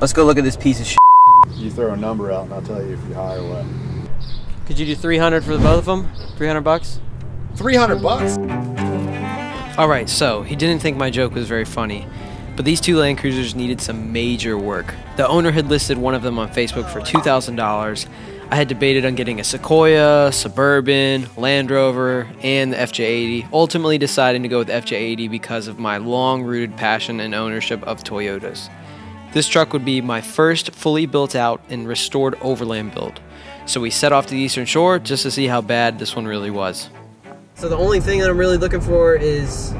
Let's go look at this piece of shit. You throw a number out and I'll tell you if you're high or what. Could you do 300 for the both of them? 300 bucks? 300 bucks? Alright, so he didn't think my joke was very funny, but these two Land Cruisers needed some major work. The owner had listed one of them on Facebook for $2,000. I had debated on getting a Sequoia, Suburban, Land Rover, and the FJ80, ultimately deciding to go with the FJ80 because of my long-rooted passion and ownership of Toyotas. This truck would be my first fully built out and restored overland build. So we set off to the Eastern Shore just to see how bad this one really was. So the only thing that I'm really looking for is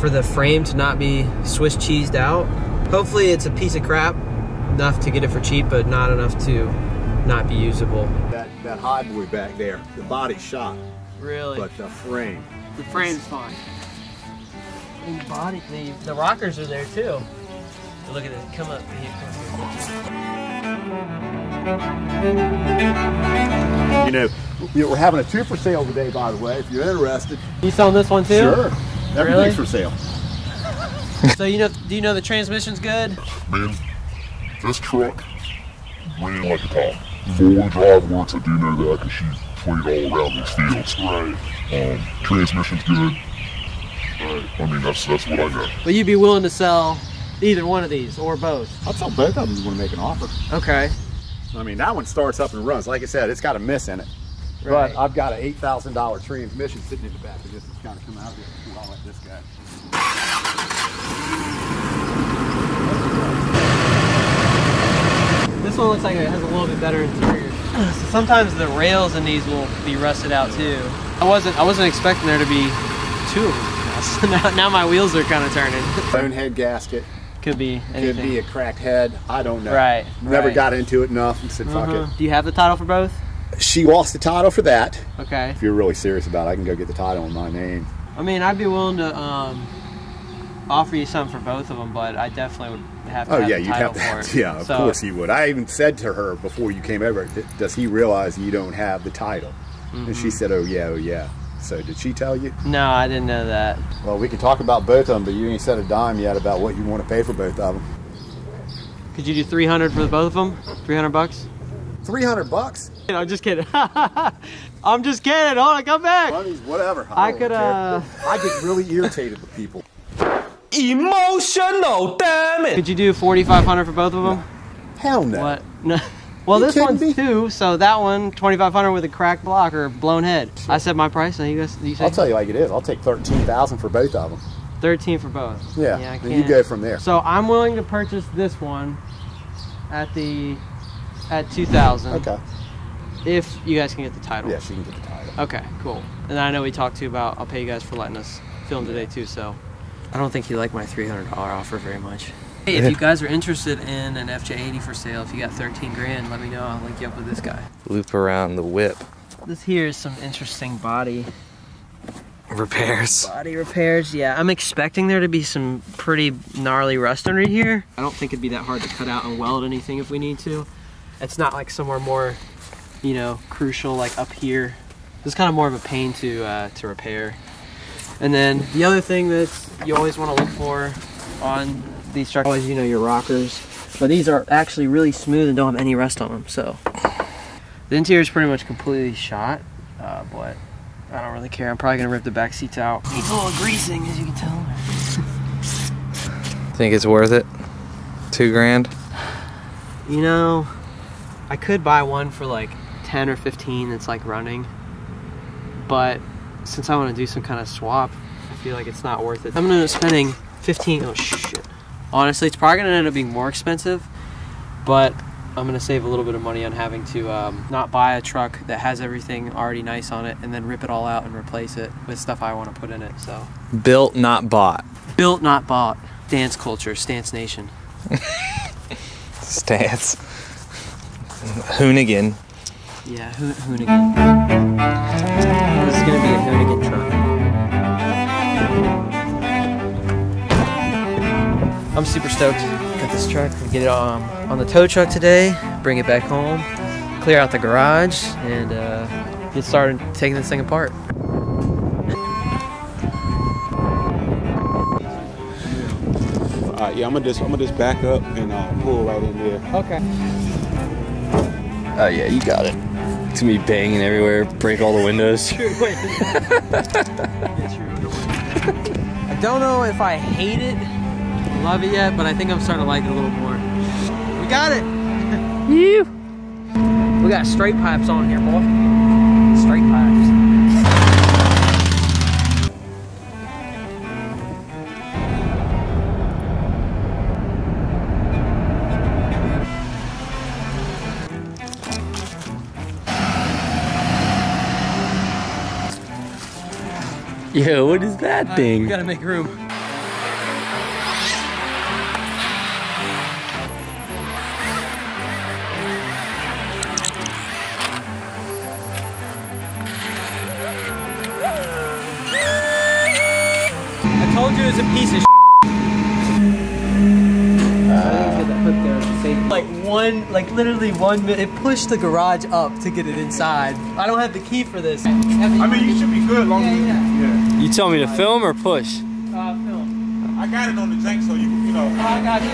for the frame to not be Swiss cheesed out. Hopefully it's a piece of crap, enough to get it for cheap, but not enough to not be usable. That high boy back there, the body's shot. Really? But the frame. The frame's fine. And the rockers are there too. So look at this. Come up here. You know, we're having a 2 for sale today, by the way, if you're interested. You selling this one too? Sure. Everything's for sale. So do you know the transmission's good? Man, this truck ran like a top. 4-wheel drive works, I do know that because she played all around these fields. Right. Transmission's good. Right. I mean, that's what I know. But you'd be willing to sell either one of these or both? I'll sell both of them if you want to make an offer. Okay. I mean, that one starts up and runs. Like I said, it's got a miss in it. Right. But I've got an $8,000 transmission sitting in the back of this. It's kind of come out of here. I'll let this guy. This one looks like it has a little bit better interior. Sometimes the rails in these will be rusted out too. I wasn't expecting there to be 2 of them. Now my wheels are kind of turning. Bone head gasket. Could be anything. Could be a cracked head. I don't know. Right. Never got into it enough and said, fuck it. Do you have the title for both? She wants the title for that. Okay. If you're really serious about it, I can go get the title in my name. I mean, I'd be willing to offer you something for both of them, but I definitely would have to have the title for it. Yeah, of course you would. I even said to her before you came over, does he realize you don't have the title? And she said, oh yeah. So did she tell you? No, I didn't know that. Well, we can talk about both of them, but you ain't said a dime yet about what you want to pay for both of them. Could you do 300 for the both of them? 300 bucks? 300 bucks? I'm just kidding. I'm just kidding. Hold on, come back. Money's whatever. I could I get really irritated with people. Emotional, damn it. Could you do 4,500 for both of them? Hell no. What? No. Well, this one's 2, so that one 2,500 with a cracked block or blown head. Sure. I said my price, and you say? I'll tell you like it is. I'll take 13,000 for both of them. 13 for both. Yeah. I then you go from there. So I'm willing to purchase this one at 2,000. Okay. If you guys can get the title. Yeah, she can get the title. Okay, cool. And I know we talked to you about I'll pay you guys for letting us film today too. So I don't think you like my $300 offer very much. Hey, if you guys are interested in an FJ80 for sale, if you got 13 grand, let me know. I'll link you up with this guy. Loop around the whip. This here is some interesting body repairs. Body repairs, yeah. I'm expecting there to be some pretty gnarly rust under here. I don't think it'd be that hard to cut out and weld anything if we need to. It's not like somewhere more, you know, crucial like up here. This is kind of more of a pain to repair. And then the other thing that you always want to look for on these trucks, always, you know, your rockers. But these are actually really smooth and don't have any rust on them. So the interior is pretty much completely shot, but I don't really care. I'm probably gonna rip the back seats out. Needs a little greasing, as you can tell. Think it's worth it? 2 grand? You know, I could buy one for like 10 or 15 that's like running, but since I want to do some kind of swap, I feel like it's not worth it. I'm gonna end up spending 15. Oh shit. Honestly, it's probably gonna end up being more expensive, but I'm gonna save a little bit of money on having to not buy a truck that has everything already nice on it and then rip it all out and replace it with stuff I want to put in it. So built, not bought. Built, not bought. Dance culture, Stance Nation. Stance. Hoonigan. Yeah, Hoonigan. This is gonna be a Hoonigan truck. I'm super stoked. Got this truck. We get it on the tow truck today. Bring it back home. Clear out the garage and get started taking this thing apart. Yeah, I'm gonna just back up and pull right in there. Okay. Oh yeah, you got it. It's gonna be banging everywhere, break all the windows. I don't know if I hate it, love it yet, but I think I'm starting to like it a little more. We got it! You. We got straight pipes on here, boy. Straight pipes. Yo, what is that thing? We gotta make room. I told you it was a piece of like literally 1 minute. It pushed the garage up to get it inside. I don't have the key for this. I mean, you should be good long as yeah. You tell me to film or push? Film. I got it on the jank, so you know. I got you,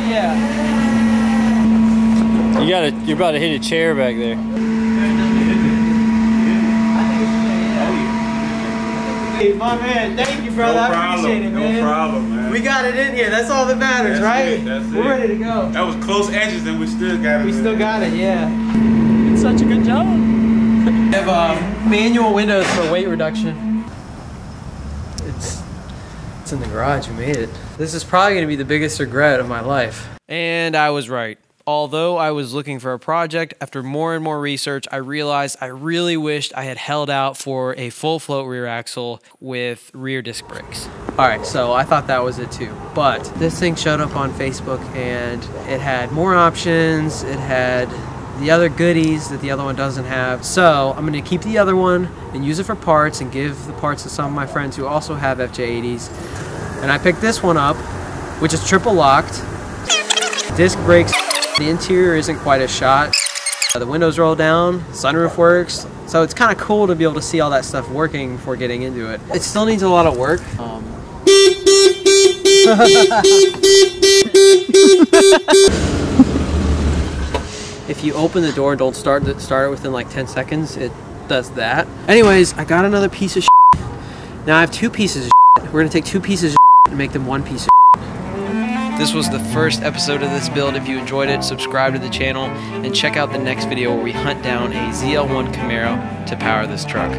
yeah. You're about to hit a chair back there. Hey, my man, thank you, brother. I appreciate it, man. No problem, man. We got it in here. That's all that matters, right? That's We're ready to go. That was close edges, and we still got it. We still got it, yeah. It's such a good job. We have manual windows for weight reduction. It's in the garage. We made it. This is probably going to be the biggest regret of my life. And I was right. Although I was looking for a project, after more and more research, I realized I really wished I had held out for a full float rear axle with rear disc brakes. All right, so I thought that was it too. But this thing showed up on Facebook and it had more options. It had the other goodies that the other one doesn't have. So I'm gonna keep the other one and use it for parts and give the parts to some of my friends who also have FJ80s. And I picked this one up, which is triple locked. Disc brakes. The interior isn't quite as shot. The windows roll down, sunroof works. So it's kind of cool to be able to see all that stuff working before getting into it. It still needs a lot of work. If you open the door and don't start it within like 10 seconds, it does that. Anyways, I got another piece of shit. Now I have two pieces of shit. We're gonna take two pieces of shit and make them one piece of shit. This was the first episode of this build. If you enjoyed it, subscribe to the channel and check out the next video where we hunt down a ZL1 Camaro to power this truck.